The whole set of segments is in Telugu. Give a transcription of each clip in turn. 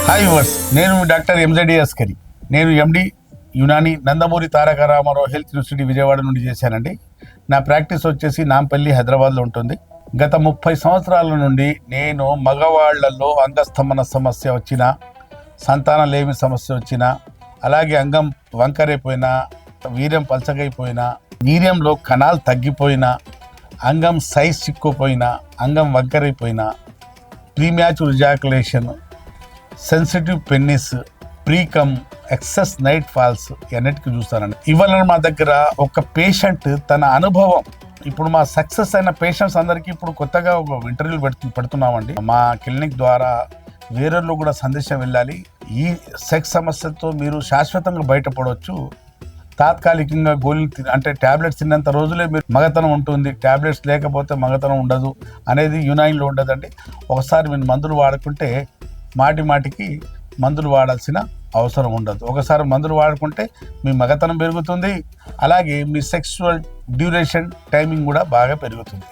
హాయ్ వర్స్, నేను డాక్టర్ ఎంజెడి అస్కరి. నేను ఎండి యునాని నందమూరి తారక రామారావు హెల్త్ యూనివర్సిటీ విజయవాడ నుండి చేశానండి. నా ప్రాక్టీస్ వచ్చేసి నాంపల్లి హైదరాబాద్లో ఉంటుంది. గత 30 సంవత్సరాల నుండి నేను మగవాళ్లలో అంగస్తంభన సమస్య వచ్చినా, సంతానం లేమి సమస్య వచ్చినా, అలాగే అంగం వంకరైపోయినా, వీర్యం పలచగైపోయినా, వీర్యంలో కణాలు తగ్గిపోయినా, అంగం సైజ్ చిక్కుపోయినా, అంగం వంకరైపోయినా, premature ejaculation, sensitive penis, precum, excess night falls అన్నిటికీ చూస్తానండి. ఇవాళ మా దగ్గర ఒక పేషెంట్ తన అనుభవం, ఇప్పుడు మా సక్సెస్ అయిన పేషెంట్స్ అందరికీ ఇప్పుడు కొత్తగా ఒక ఇంటర్వ్యూలు పెడుతున్నామండి. మా క్లినిక్ ద్వారా వేరేళ్ళు కూడా సందేశం వెళ్ళాలి. ఈ సెక్స్ సమస్యతో మీరు శాశ్వతంగా బయటపడవచ్చు. తాత్కాలికంగా గోళీలు అంటే ట్యాబ్లెట్స్ తిన్నంత రోజులే మీరు మగతనం ఉంటుంది, ట్యాబ్లెట్స్ లేకపోతే మగతనం ఉండదు అనేది యునాయిన్లో ఉండదండి. ఒకసారి మీరు మందులు వాడుకుంటే మాటికి మందులు వాడాల్సిన అవసరం ఉండదు. ఒకసారి మందులు వాడుకుంటే మీ మగతనం పెరుగుతుంది, అలాగే మీ సెక్సువల్ డ్యూరేషన్ టైమింగ్ కూడా బాగా పెరుగుతుంది.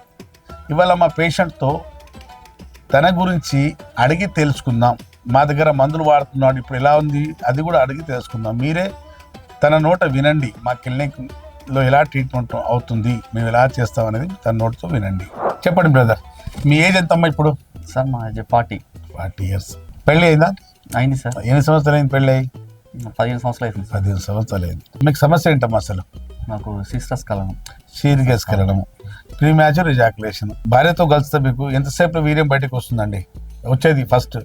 ఇవాళ మా పేషెంట్తో తన గురించి అడిగి తెలుసుకుందాం. మా దగ్గర మందులు వాడుతున్నాడు, ఇప్పుడు ఎలా ఉంది అది కూడా అడిగి తెలుసుకుందాం. మీరే తన నోట వినండి, మా క్లినిక్లో ఎలా ట్రీట్మెంట్ అవుతుంది, మేము ఎలా చేస్తాం అనేది తన నోటితో వినండి. చెప్పండి బ్రదర్, మీ ఏజ్ ఎంతమ్మా ఇప్పుడు? సార్ మా ఏజ్ 40 ఇయర్స్. పెళ్ళి అయిందా? అయింది సార్. ఎన్ని సంవత్సరాలు అయింది పెళ్ళి అయ్యి? 15 సంవత్సరాలు అవుతుంది. 15 సంవత్సరాలు అయింది. మీకు సమస్య ఏంటమ్మా అసలు? నాకు సిస్టర్స్ కలనం, శీర్ఘస్కలనము, ప్రీమ్యాచ్యూర్ ఎజాకులేషన్. భార్యతో కలిస్తే మీకు ఎంతసేపు వీర్యం బయటకు వస్తుందండి? వచ్చేది ఫస్ట్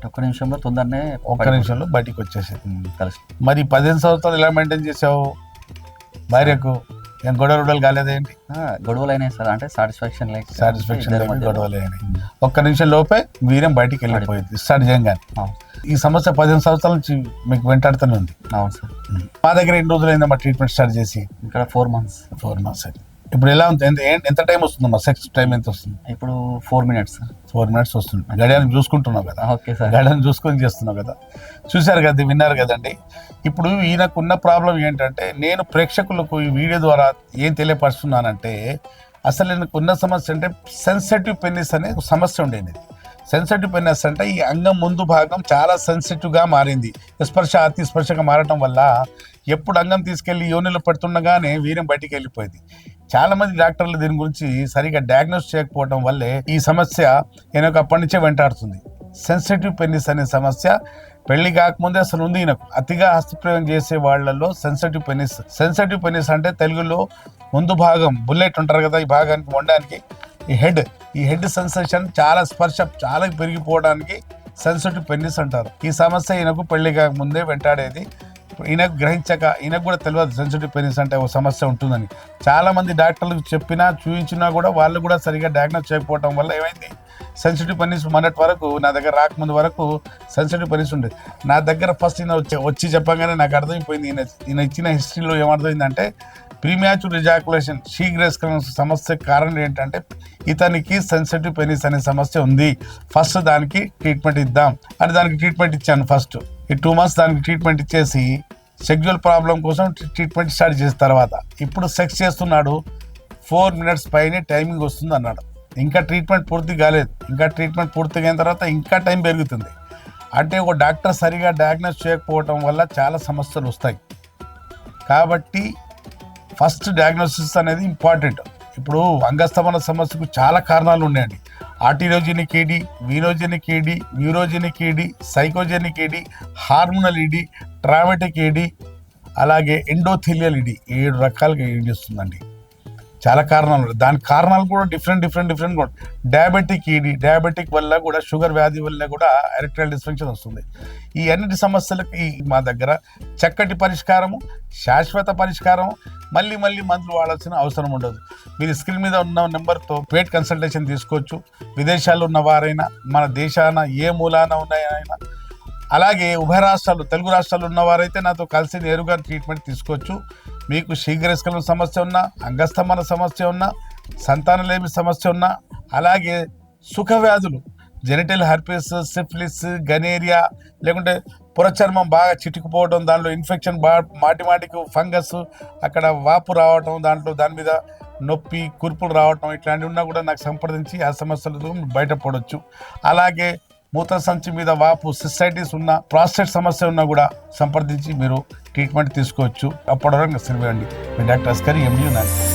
ఒక్క నిమిషంలో తొందరనే ఒక్క నిమిషంలో బయటకు వచ్చేసేది. కలిసి. మరి 15 సంవత్సరాలు ఎలా మెయింటైన్ చేసావు? భార్యకు ఏం గొడవలు కాలేదేంటి? గొడవలు అయినాయి సార్, అంటే సాటిస్ఫాక్షన్ గొడవలు అయినాయి. ఒక్క నిమిషం లోపే వీర్యం బయటికి వెళ్ళిపోయింది స్టార్ట్ చేయగానే. ఈ సమస్య 15 సంవత్సరాల నుంచి మీకు వెంటాడుతూనే ఉంది. అవును సార్. మా దగ్గర ఎన్ని రోజులు అయిందమ్మా ట్రీట్మెంట్ స్టార్ట్ చేసి? ఇక్కడ 4 months. 4 months అయింది. ఇప్పుడు ఎలా ఉంది? ఎంత టైం వస్తుందమ్మా? సెక్స్ టైం ఎంత వస్తుంది? ఇప్పుడు 4 minutes. 4 minutes వస్తుంది. గడియాన్ని చూసుకుంటున్నావు కదా? Okay sir. గడియాన్ని చూసుకొని చేస్తున్నావు కదా? చూశారు కదా, విన్నారు కదండి. ఇప్పుడు ఈయనకున్న ప్రాబ్లం ఏంటంటే, నేను ప్రేక్షకులకు ఈ వీడియో ద్వారా ఏం తెలియపరుస్తున్నానంటే, అసలు ఈయనకున్న సమస్య అంటే సెన్సిటివ్ పెన్నిస్ అనే సమస్య ఉండేది. సెన్సిటివ్ పెన్నిస్ అంటే ఈ అంగం ముందు భాగం చాలా సెన్సిటివ్గా మారింది. స్పర్శ అతి స్పర్శగా మారటం వల్ల ఎప్పుడు అంగం తీసుకెళ్లి యోనిలో పెడుతుండగానే వీర్యం బయటికి వెళ్ళిపోయింది. చాలామంది డాక్టర్లు దీని గురించి సరిగా డయాగ్నోస్ చేయకపోవడం వల్లే ఈ సమస్య ఈయనకు అప్పటి నుంచే వెంటాడుతుంది. సెన్సిటివ్ పెన్నిస్ అనే సమస్య పెళ్లి కాకముందే అసలు ఉంది ఈయనకు. అతిగా హస్తప్రయోగం చేసే వాళ్ళలో సెన్సిటివ్ పెన్నిస్ అంటే తెలుగులో ముందు భాగం బుల్లెట్ ఉంటారు కదా, ఈ భాగానికి వండడానికి ఈ హెడ్ సెన్సేషన్ చాలా స్పర్శ చాలా పెరిగిపోవడానికి సెన్సిటివ్ పెన్నిస్ అంటారు. ఈ సమస్య ఈయనకు పెళ్లి కాకముందే వెంటాడేది. ఈయనకు గ్రహించక, ఈయనకు కూడా తెలియదు సెన్సిటివ్ పెన్నిస్ అంటే ఒక సమస్య ఉంటుందని. చాలా మంది డాక్టర్లకు చెప్పినా చూపించినా కూడా వాళ్ళు కూడా సరిగా డయాగ్నోస్ చేయకపోవడం వల్ల ఏమైంది, సెన్సిటివ్ పెన్నిస్ మొన్నటి వరకు నా దగ్గర రాకముందు వరకు సెన్సిటివ్ పెన్నిస్ ఉండేది. నా దగ్గర ఫస్ట్ ఈయన వచ్చి చెప్పగానే నాకు అర్థమైపోయింది. ఈయన ఇచ్చిన హిస్టరీలో ఏమర్థమైందంటే, ప్రీమ్యాచ్యూర్ ఎజాకులేషన్ శీఘ్రస్కలన సమస్య కారణం ఏంటంటే ఇతనికి సెన్సిటివ్ పెన్నిస్ అనే సమస్య ఉంది. ఫస్ట్ దానికి ట్రీట్మెంట్ ఇద్దాం అని దానికి ట్రీట్మెంట్ ఇచ్చాను. ఫస్ట్ ఈ 2 months దానికి ట్రీట్మెంట్ ఇచ్చేసి సెక్జువల్ ప్రాబ్లం కోసం ట్రీట్మెంట్ స్టార్ట్ చేసిన తర్వాత ఇప్పుడు సెక్స్ చేస్తున్నాడు. 4 minutes పైనే టైమింగ్ వస్తుంది అన్నాడు. ఇంకా ట్రీట్మెంట్ పూర్తి కాలేదు. ఇంకా ట్రీట్మెంట్ పూర్తిగా అయిన తర్వాత ఇంకా టైం పెరుగుతుంది. అంటే ఒక డాక్టర్ సరిగా డయాగ్నోస్ చేయకపోవటం వల్ల చాలా సమస్యలు వస్తాయి. కాబట్టి ఫస్ట్ డయాగ్నోసిస్ అనేది ఇంపార్టెంట్. ఇప్పుడు అంగస్తంభన సమస్యకు చాలా కారణాలు ఉన్నాయండి. Arteriogenic ED, venogenic ED, neurogenic ED, psychogenic ED, hormonal ED, traumatic ED, అలాగే ఎండోథెలియల్ ఈడీ. 7 రకాలుగా ఈడీ వస్తుందండి. చాలా కారణాలు ఉన్నాయి. దాని కారణాలు కూడా డిఫరెంట్. డయాబెటిక్ ఈడీ, డయాబెటిక్ వల్ల కూడా, షుగర్ వ్యాధి వల్ల కూడా ఎరెక్టైల్ డిస్ఫంక్షన్ వస్తుంది. ఈ అన్నిటి సమస్యలకి మా దగ్గర చక్కటి పరిష్కారము, శాశ్వత పరిష్కారం, మళ్ళీ మందులు వాడాల్సిన అవసరం ఉండదు. మీరు స్క్రీన్ మీద ఉన్న నెంబర్తో పెయిడ్ కన్సల్టేషన్ తీసుకోవచ్చు. విదేశాల్లో ఉన్న వారైనా, మన దేశాన ఏ మూలాన ఉన్నాయైనా, అలాగే ఉభయ రాష్ట్రాలు, తెలుగు రాష్ట్రాలు ఉన్నవారైతే నాతో కలిసి నేరుగా ట్రీట్మెంట్ తీసుకోవచ్చు. మీకు శీఘ్రస్కలన సమస్య ఉన్నా, అంగస్తంభన సమస్య ఉన్నా, సంతానలేమి సమస్య ఉన్నా, అలాగే సుఖ వ్యాధులు, జెనిటల్ హెర్పిస్, సిఫిలిస్, గనేరియా, లేకుంటే పురచర్మం బాగా చిటుకుపోవడం, దాంట్లో ఇన్ఫెక్షన్ మాటికి ఫంగస్, అక్కడ వాపు రావటం, దాని మీద నొప్పి కుర్పులు రావటం ఇట్లాంటివి ఉన్నా కూడా నాకు సంప్రదించి ఆ సమస్యలతో బయటపడవచ్చు. అలాగే మూత్ర సంచి మీద వాపు సిస్టైటిస్ ఉన్న ప్రాస్టేట్ సమస్య ఉన్నా కూడా సంప్రదించి మీరు ట్రీట్మెంట్ తీసుకోవచ్చు. అప్పటి వరకు సెలవు అండి. మీ డాక్టర్ అస్కరి, MD.